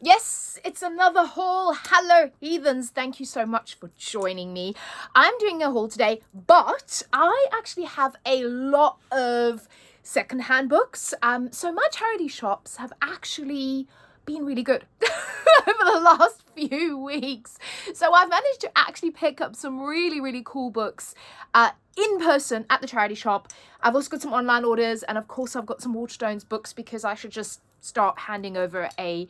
Yes, it's another haul. Hello, heathens. Thank you so much for joining me. I'm doing a haul today, but I actually have a lot of secondhand books. So my charity shops have actually been really good over the last few weeks. So I've managed to actually pick up some really cool books in person at the charity shop. I've also got some online orders, and of course I've got some Waterstones books because I should just start handing over a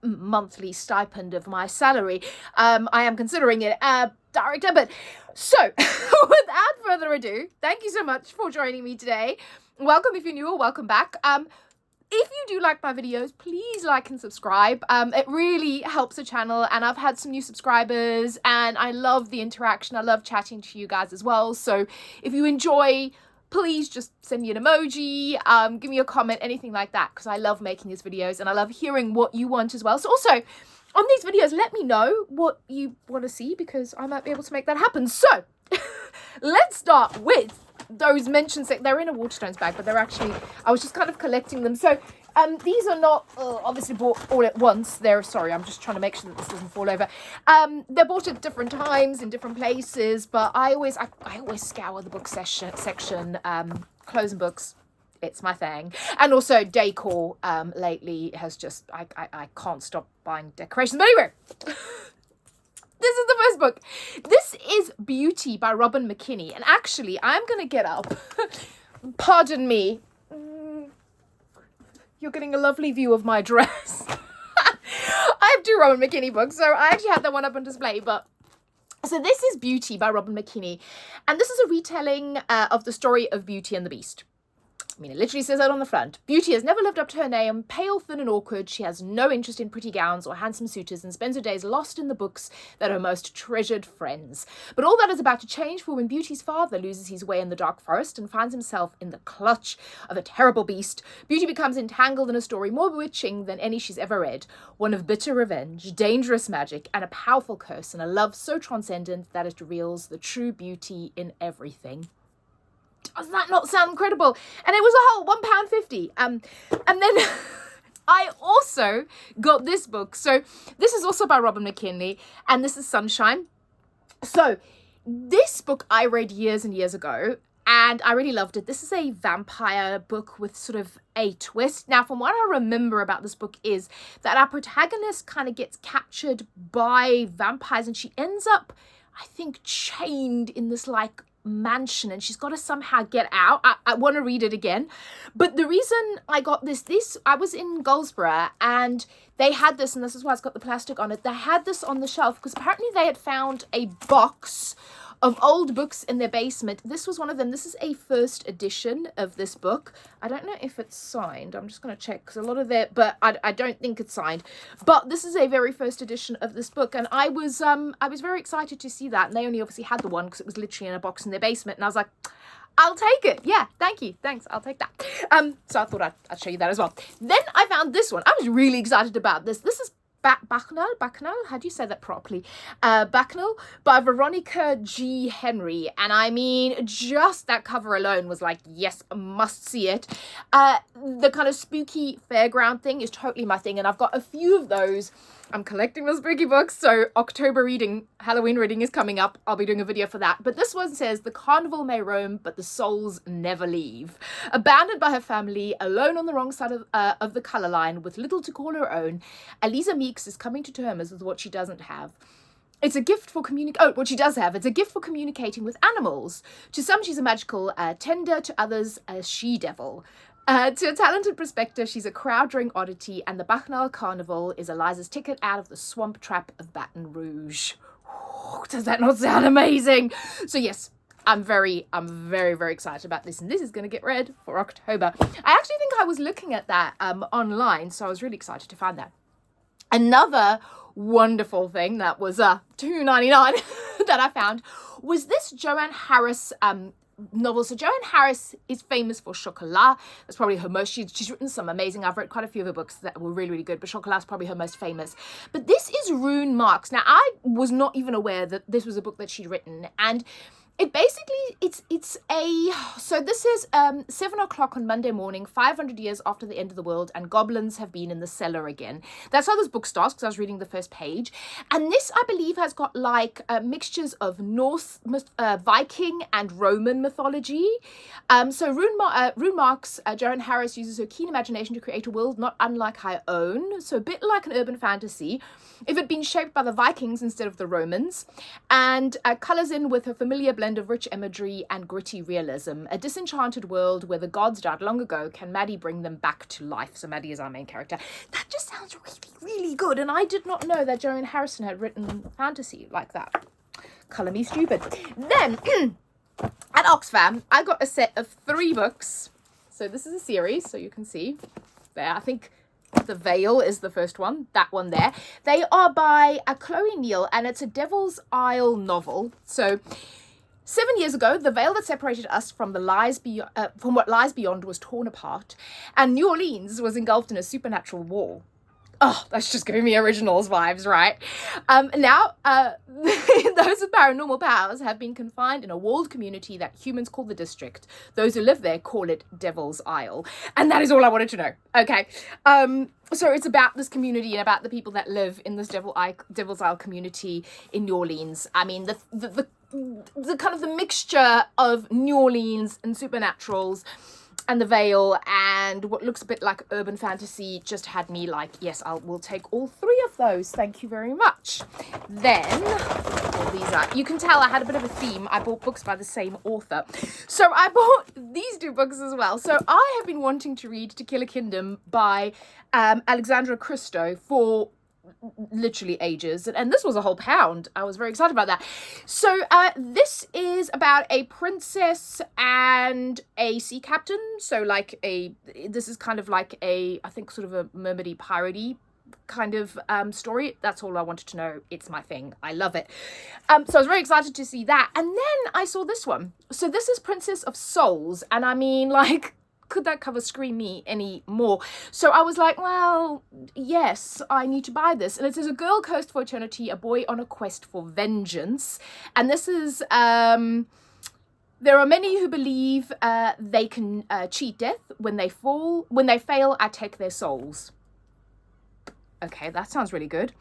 monthly stipend of my salary. I am considering it direct debit. So without further ado, thank you so much for joining me today. Welcome if you're new, or welcome back. If you do like my videos, please like and subscribe. It really helps the channel, and I've had some new subscribers and I love the interaction. I love chatting to you guys as well. So if you enjoy, please just send me an emoji, give me a comment, anything like that, because I love making these videos and I love hearing what you want as well. So also on these videos, let me know what you want to see, because I might be able to make that happen. So let's start with those mentions. They're in a Waterstones bag, but they're actually, I was just kind of collecting them. So these are not obviously bought all at once. Sorry, I'm just trying to make sure that this doesn't fall over. They're bought at different times in different places, but I always scour the book section, clothes and books. It's my thing. And also decor lately has just, I can't stop buying decorations. But anyway, this is the first book. This is Beauty by Robin McKinney. And actually, I'm going to get up. Pardon me. You're getting a lovely view of my dress. I have 2 Robin McKinney books, so I actually had that one up on display. So this is Beauty by Robin McKinney. And this is a retelling of the story of Beauty and the Beast. I mean, it literally says that on the front. Beauty has never lived up to her name. Pale, thin and awkward, she has no interest in pretty gowns or handsome suitors and spends her days lost in the books that are her most treasured friends. But all that is about to change, for when Beauty's father loses his way in the dark forest and finds himself in the clutch of a terrible beast, Beauty becomes entangled in a story more bewitching than any she's ever read. One of bitter revenge, dangerous magic, and a powerful curse, and a love so transcendent that it reveals the true beauty in everything. Does that not sound incredible? And it was a whole £1.50. And then I also got this book. So this is also by Robin McKinney, and this is Sunshine. So this book I read years and years ago, and I really loved it. This is a vampire book with sort of a twist. Now, from what I remember about this book is that our protagonist kind of gets captured by vampires, and she ends up, I think, chained in this like mansion, and she's got to somehow get out. I want to read it again, but the reason I got this I was in Goldsboro and they had this, and this is why it's got the plastic on it. They had this on the shelf because apparently they had found a box of old books in their basement. This was one of them. This is a first edition of this book. I don't know if it's signed. I'm just going to check because a lot of it, but I don't think it's signed. But this is a very first edition of this book, and I was very excited to see that. And they only obviously had the one because it was literally in a box in their basement, and I was like, I'll take it. Yeah, thank you. Thanks. I'll take that. So I thought I'd show you that as well. Then I found this one. I was really excited about this. This is Bacchanal, how do you say that properly? Bacchanal by Veronica G. Henry. And I mean, just that cover alone was like, yes, must see it. The kind of spooky fairground thing is totally my thing, and I've got a few of those. I'm collecting the spooky books, so October reading, Halloween reading is coming up. I'll be doing a video for that. But this one says, the carnival may roam, but the souls never leave. Abandoned by her family, alone on the wrong side of the colour line, with little to call her own, Eliza Meeks is coming to terms with what she doesn't have. It's a gift for what she does have. It's a gift for communicating with animals. To some, she's a magical tender. To others, a she-devil. To a talented prospector, she's a crowd-drawing oddity, and the Bacchanal Carnival is Eliza's ticket out of the swamp trap of Baton Rouge. Ooh, does that not sound amazing? So yes, I'm very excited about this, and this is going to get read for October. I actually think I was looking at that online, so I was really excited to find that. Another wonderful thing that was $2.99 that I found was this Joanne Harris novel. So Joanne Harris is famous for Chocolat. That's probably her most, she's written some amazing, I've read quite a few of her books that were really good, but Chocolat's probably her most famous. But this is Rune Marks. Now, I was not even aware that this was a book that she'd written, and it basically, so this is 7 o'clock on Monday morning, 500 years after the end of the world, and goblins have been in the cellar again. That's how this book starts, because I was reading the first page. And this, I believe, has got like mixtures of Norse, Viking and Roman mythology. So Rune Marks, Joanne Harris uses her keen imagination to create a world not unlike her own, so a bit like an urban fantasy, if it had been shaped by the Vikings instead of the Romans, and colours in with a familiar blend of rich imagery and gritty realism. A disenchanted world where the gods died long ago, can Maddie bring them back to life? So Maddie is our main character. That just sounds really, really good, and I did not know that Joanne Harrison had written fantasy like that. Colour me stupid. Then, at Oxfam, I got a set of 3 books. So this is a series, so you can see there, I think The Veil is the first one, that one there. They are by Chloe Neal, and it's a Devil's Isle novel. So 7 years ago, the veil that separated us from from what lies beyond was torn apart, and New Orleans was engulfed in a supernatural war. Oh, that's just giving me Originals vibes, right? Now, those with paranormal powers have been confined in a walled community that humans call the District. Those who live there call it Devil's Isle. And that is all I wanted to know. Okay. So it's about this community and about the people that live in this Devil's Isle community in New Orleans. I mean, the kind of the mixture of New Orleans and supernaturals and the veil and what looks a bit like urban fantasy just had me like, yes, we'll take all 3 of those. Thank you very much. Then, all these are, you can tell I had a bit of a theme. I bought books by the same author. So I bought these 2 books as well. So I have been wanting to read To Kill a Kingdom by Alexandra Christo for literally ages, and this was a whole pound. I was very excited about that. So this is about a princess and a sea captain, so like this is kind of like I think sort of a mermaidy piratey kind of story. That's all I wanted to know. It's my thing. I love it. So I was very excited to see that, and then I saw this one. So this is Princess of Souls, and I mean, like, could that cover scream me any more? So I was like, well, yes, I need to buy this. And it says, a girl cursed for eternity, a boy on a quest for vengeance. And this is, there are many who believe they can cheat death. When they fail, I take their souls. Okay, that sounds really good.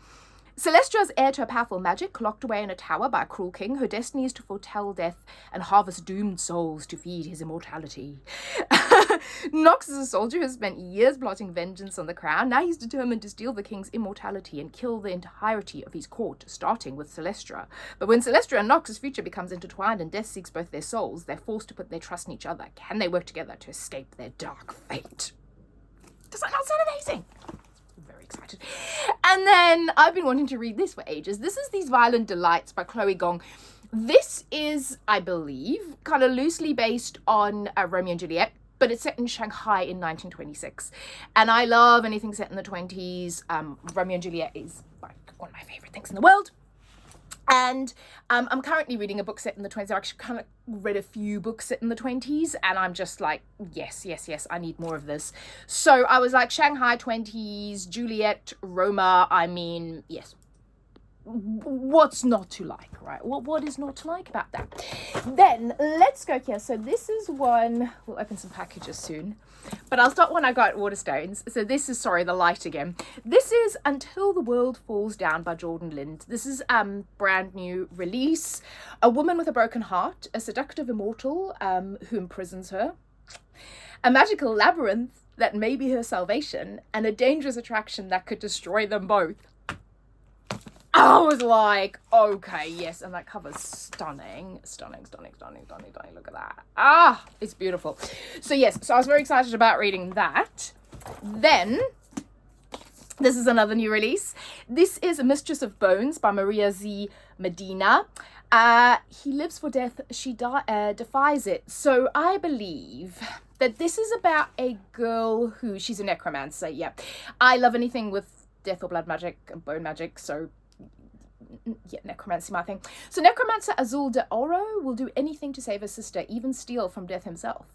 Celestia is heir to a powerful magic, locked away in a tower by a cruel king. Her destiny is to foretell death and harvest doomed souls to feed his immortality. Nox is a soldier who has spent years plotting vengeance on the crown. Now he's determined to steal the king's immortality and kill the entirety of his court, starting with Celestia. But when Celestia and Nox's future becomes intertwined and death seeks both their souls, they're forced to put their trust in each other. Can they work together to escape their dark fate? Does that not sound amazing? Excited. And then I've been wanting to read this for ages. This is These Violent Delights by Chloe Gong. This is, I believe, kind of loosely based on Romeo and Juliet, but it's set in Shanghai in 1926. And I love anything set in the 20s. Romeo and Juliet is like one of my favorite things in the world. And I'm currently reading a book set in the 20s. I actually kind of read a few books set in the 20s, and I'm just like, yes, I need more of this. So I was like, Shanghai 20s, Juliet, Roma, I mean, yes. What's not to like, right? What is not to like about that? Then let's go here. So this is one, we'll open some packages soon, but I'll start when I got Waterstones. So this is, sorry, the light again. This is Until the World Falls Down by Jordan Lind. This is brand new release. A woman with a broken heart, a seductive immortal who imprisons her, a magical labyrinth that may be her salvation, and a dangerous attraction that could destroy them both. I was like, okay, yes, and that cover's stunning. Look at that. Ah, it's beautiful. So yes, so I was very excited about reading that. Then, this is another new release. This is Mistress of Bones by Maria Z. Medina. He lives for death, she defies it. So I believe that this is about a girl who, she's a necromancer, yeah. I love anything with death or blood magic and bone magic, so Yeah, necromancy, my thing. So necromancer Azul de Oro will do anything to save her sister, even steal from death himself.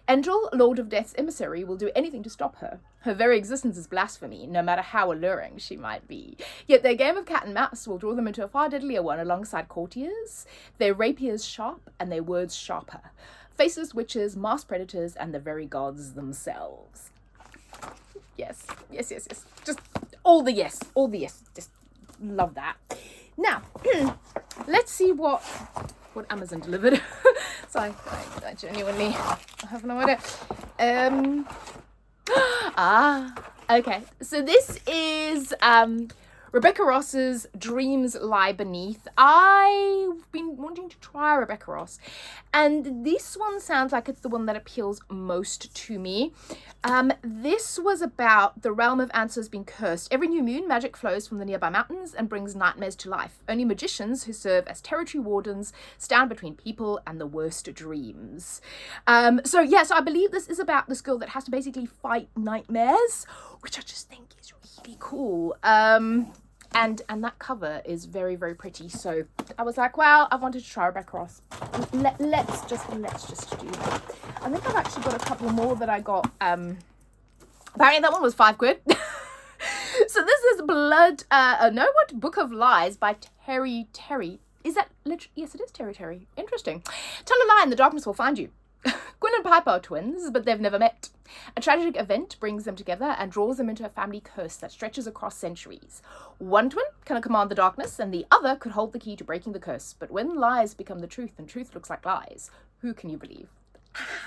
Endril, Lord of Death's emissary, will do anything to stop her. Her very existence is blasphemy, no matter how alluring she might be. Yet their game of cat and mouse will draw them into a far deadlier one alongside courtiers, their rapiers sharp and their words sharper. Faceless witches, masked predators, and the very gods themselves. Yes, yes, yes, yes. Just all the yes, all the yes. Just love that. Now, let's see what Amazon delivered. So I genuinely have no idea. Okay. So this is Rebecca Ross's Dreams Lie Beneath. I've been wanting to try Rebecca Ross, and this one sounds like it's the one that appeals most to me. This was about the realm of answers being cursed. Every new moon, magic flows from the nearby mountains and brings nightmares to life. Only magicians, who serve as territory wardens, stand between people and the worst dreams. So I believe this is about this girl that has to basically fight nightmares, which I just think is really cool. And that cover is very, very pretty. So I was like, well, I wanted to try Rebecca Ross. Let's just do that. I think I've actually got a couple more that I got. Apparently that one was £5. So this is Book of Lies by Terry. Is that literally? Yes, it is Terry. Interesting. Tell a lie and the darkness will find you. Gwyn and Piper are twins, but they've never met. A tragic event brings them together and draws them into a family curse that stretches across centuries. One twin can command the darkness, and the other could hold the key to breaking the curse. But when lies become the truth and truth looks like lies, who can you believe?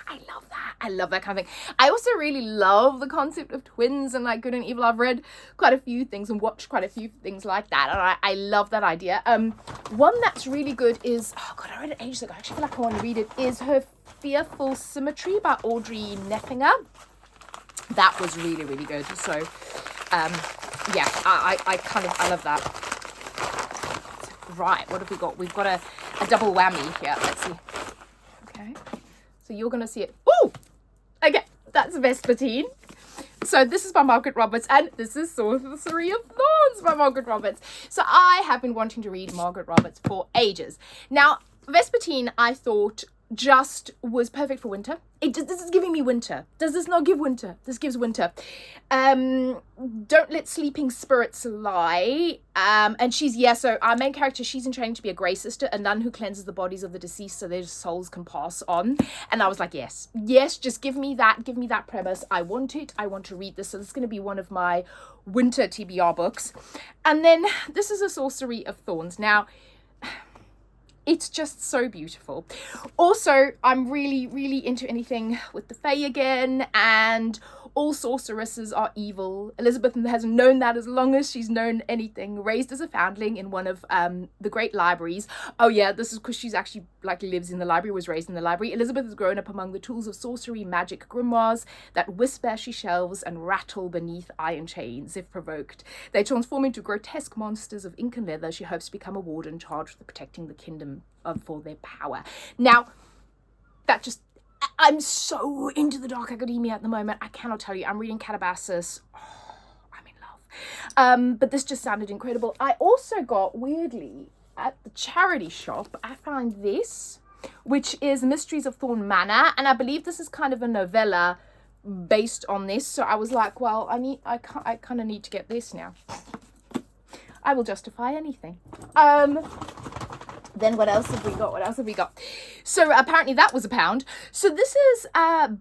I love that. I love that kind of thing. I also really love the concept of twins and like good and evil. I've read quite a few things and watched quite a few things like that, and I love that idea. One that's really good is, I read it ages ago. I actually feel like I want to read it. Is Her Fearful Symmetry by Audrey Neffinger. That was really, really good. So, I love that. Right, what have we got? We've got a double whammy here. Let's see. Okay. So you're going to see it. Ooh! Okay, that's Vespertine. So this is by Margaret Roberts, and this is Sorcery of Thorns by Margaret Roberts. So I have been wanting to read Margaret Roberts for ages. Now, Vespertine, I thought, just was perfect for winter. This is giving me winter. Does this not give winter? This gives winter. Don't let sleeping spirits lie. And so our main character, she's in training to be a Grey Sister, a nun who cleanses the bodies of the deceased so their souls can pass on. And I was like, yes, just give me that premise. I want it. I want to read this. So this is going to be one of my winter TBR books. And then this is A Sorcery of Thorns. Now, it's just so beautiful. Also, I'm really, really into anything with the Fae again, and all sorceresses are evil. Elizabeth has known that as long as she's known anything. Raised as a foundling in one of the great libraries. Oh yeah, this is because she's actually lives in the library, was raised in the library. Elizabeth has grown up among the tools of sorcery, magic, grimoires that whisper as she shelves and rattle beneath iron chains if provoked. They transform into grotesque monsters of ink and leather. She hopes to become a warden charged with protecting the kingdom for their power. Now, I'm so into the Dark Academia at the moment. I cannot tell you. I'm reading Calabasas. Oh, I'm in love. But this just sounded incredible. I also got, weirdly, at the charity shop, I found this, which is Mysteries of Thorn Manor, and I believe this is kind of a novella based on this. So I was like, well, I kind of need to get this now. I will justify anything. Then what else have we got? So apparently that was £1. So this is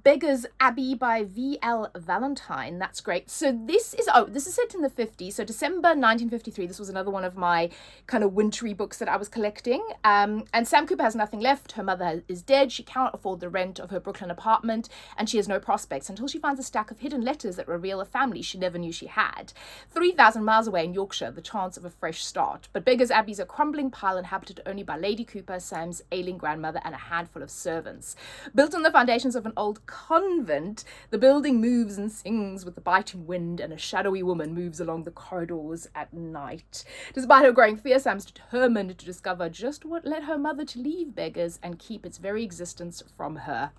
Beggar's Abbey by V.L. Valentine. That's great. So this is set in the 50s. So December 1953. This was another one of my kind of wintry books that I was collecting. And Sam Cooper has nothing left. Her mother is dead. She cannot afford the rent of her Brooklyn apartment, and she has no prospects until she finds a stack of hidden letters that reveal a family she never knew she had. 3,000 miles away in Yorkshire, the chance of a fresh start. But Beggar's Abbey is a crumbling pile inhabited only by Lady Cooper, Sam's ailing grandmother, and a handful of servants. Built on the foundations of an old convent, the building moves and sings with the biting wind, and a shadowy woman moves along the corridors at night. Despite her growing fear, Sam's determined to discover just what led her mother to leave Beggars and keep its very existence from her.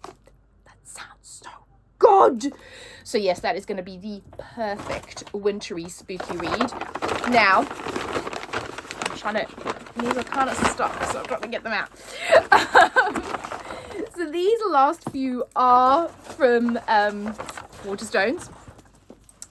That sounds so good. So yes, that is going to be the perfect wintry spooky read. Now, trying to, these are kind of stuck, so I've got to get them out. So these last few are from Waterstones.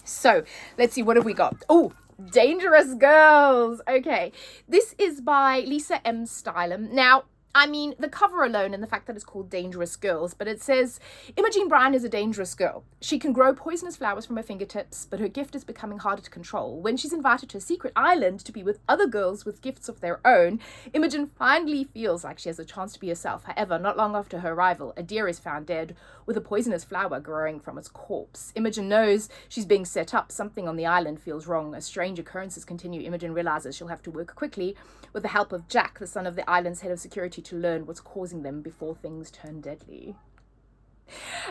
So let's see, what have we got? Oh, Dangerous Girls. Okay, this is by Lisa M. Stylem. Now, I mean, the cover alone and the fact that it's called Dangerous Girls, but it says, Imogen Bryan is a dangerous girl. She can grow poisonous flowers from her fingertips, but her gift is becoming harder to control. When she's invited to a secret island to be with other girls with gifts of their own, Imogen finally feels like she has a chance to be herself. However, not long after her arrival, a deer is found dead with a poisonous flower growing from its corpse. Imogen knows she's being set up. Something on the island feels wrong. As strange occurrences continue, Imogen realizes she'll have to work quickly with the help of Jack, the son of the island's head of security, to learn what's causing them before things turn deadly.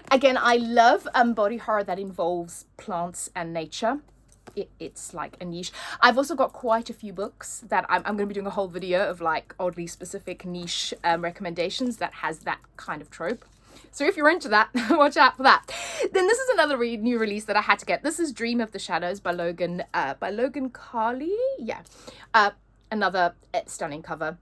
Again, I love body horror that involves plants and nature. It's like a niche. I've also got quite a few books that I'm going to be doing a whole video of, like, oddly specific niche recommendations that has that kind of trope. So if you're into that, watch out for that. Then this is another new release that I had to get. This is Dream of the Shadows by Logan Carley. Yeah. Another stunning cover.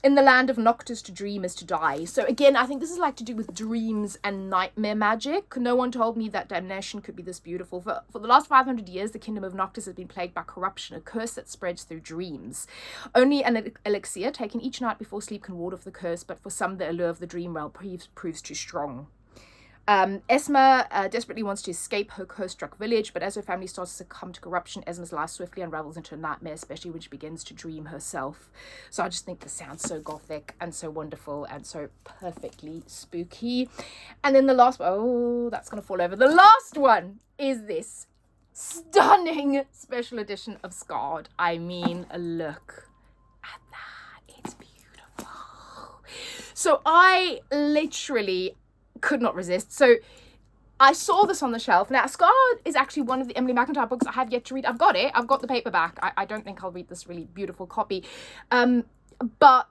In the land of Noctis, to dream is to die. So again, I think this is like to do with dreams and nightmare magic. No one told me that damnation could be this beautiful. For the last 500 years, the kingdom of Noctis has been plagued by corruption, a curse that spreads through dreams. Only an elixir taken each night before sleep can ward off the curse, but for some, the allure of the dream realm proves too strong. Esma desperately wants to escape her curse-struck village, but as her family starts to succumb to corruption, Esma's life swiftly unravels into a nightmare, especially when she begins to dream herself. So I just think this sounds so gothic and so wonderful and so perfectly spooky. And then the last one, oh, that's going to fall over. The last one is this stunning special edition of Scarred. I mean, look at that. It's beautiful. So I literally could not resist. So I saw this on the shelf. Now, Scarred is actually one of the Emily McIntyre books I have yet to read. I've got it. I've got the paperback. I don't think I'll read this really beautiful copy. But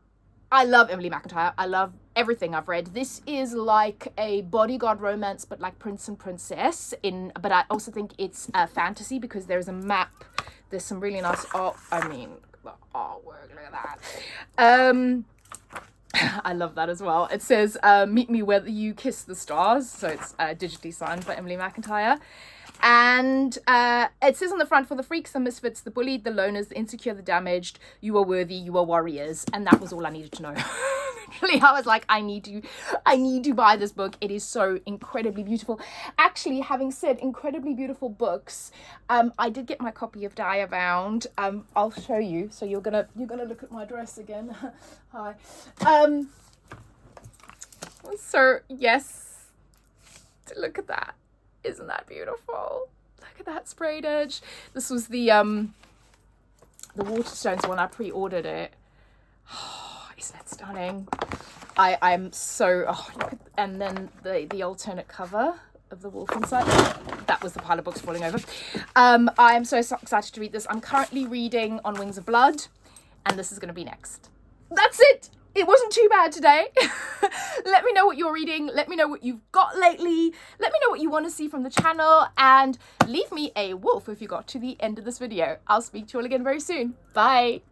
I love Emily McIntyre. I love everything I've read. This is like a bodyguard romance, but like Prince and Princess. But I also think it's fantasy because there's a map. There's some really nice art. I mean, the artwork, look at that. I love that as well. It says, meet me where you kiss the stars. So it's digitally signed by Emily McIntyre. And it says on the front, for the freaks, the misfits, the bullied, the loners, the insecure, the damaged, you are worthy, you are warriors. And that was all I needed to know. Literally, I was like, I need to buy this book. It is so incredibly beautiful. Actually, having said incredibly beautiful books, I did get my copy of Diabound. I'll show you. So you're gonna look at my dress again. Hi. So yes, look at that. Isn't that beautiful? Look at that sprayed edge. This was the Waterstones one. I pre-ordered it. Oh, isn't that stunning? I'm so, oh, look at, and then the alternate cover of the wolf inside. That was the pile of books falling over. I'm so excited to read this. I'm currently reading On Wings of Blood, and this is going to be next. That's it. It wasn't too bad today. Let me know what you're reading. Let me know what you've got lately. Let me know what you want to see from the channel, and leave me a wolf if you got to the end of this video. I'll speak to you all again very soon. Bye.